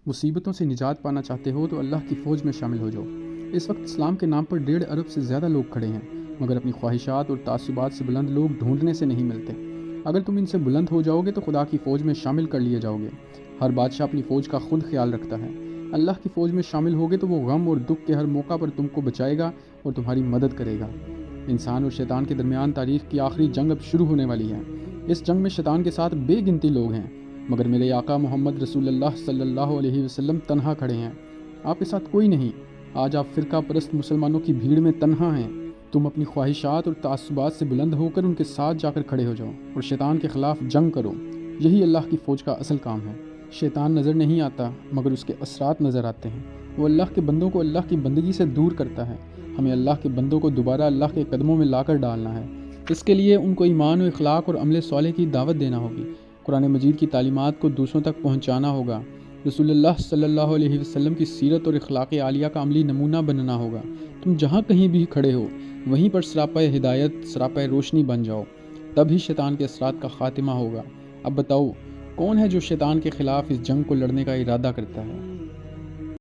مصیبتوں سے نجات پانا چاہتے ہو تو اللہ کی فوج میں شامل ہو جاؤ۔ اس وقت اسلام کے نام پر 1.5 ارب سے زیادہ لوگ کھڑے ہیں، مگر اپنی خواہشات اور تعصبات سے بلند لوگ ڈھونڈنے سے نہیں ملتے۔ اگر تم ان سے بلند ہو جاؤ گے تو خدا کی فوج میں شامل کر لیے جاؤ گے۔ ہر بادشاہ اپنی فوج کا خود خیال رکھتا ہے۔ اللہ کی فوج میں شامل ہوگے تو وہ غم اور دکھ کے ہر موقع پر تم کو بچائے گا اور تمہاری مدد کرے گا۔ انسان اور شیطان کے درمیان تاریخ کی آخری جنگ اب شروع ہونے والی ہے۔ اس جنگ میں شیطان کے ساتھ بے گنتی لوگ ہیں، مگر میرے آقا محمد رسول اللہ صلی اللہ علیہ وسلم تنہا کھڑے ہیں۔ آپ کے ساتھ کوئی نہیں۔ آج آپ فرقہ پرست مسلمانوں کی بھیڑ میں تنہا ہیں۔ تم اپنی خواہشات اور تعصبات سے بلند ہو کر ان کے ساتھ جا کر کھڑے ہو جاؤ اور شیطان کے خلاف جنگ کرو۔ یہی اللہ کی فوج کا اصل کام ہے۔ شیطان نظر نہیں آتا، مگر اس کے اثرات نظر آتے ہیں۔ وہ اللہ کے بندوں کو اللہ کی بندگی سے دور کرتا ہے۔ ہمیں اللہ کے بندوں کو دوبارہ اللہ کے قدموں میں لا کر ڈالنا ہے۔ اس کے لیے ان کو ایمان و اخلاق اور عمل صالح کی دعوت دینا ہوگی۔ قرآن مجید کی تعلیمات کو دوسروں تک پہنچانا ہوگا۔ رسول اللہ صلی اللہ علیہ وسلم کی سیرت اور اخلاق عالیہ کا عملی نمونہ بننا ہوگا۔ تم جہاں کہیں بھی کھڑے ہو، وہیں پر سراپہ ہدایت، سراپہ روشنی بن جاؤ، تب ہی شیطان کے اثرات کا خاتمہ ہوگا۔ اب بتاؤ، کون ہے جو شیطان کے خلاف اس جنگ کو لڑنے کا ارادہ کرتا ہے؟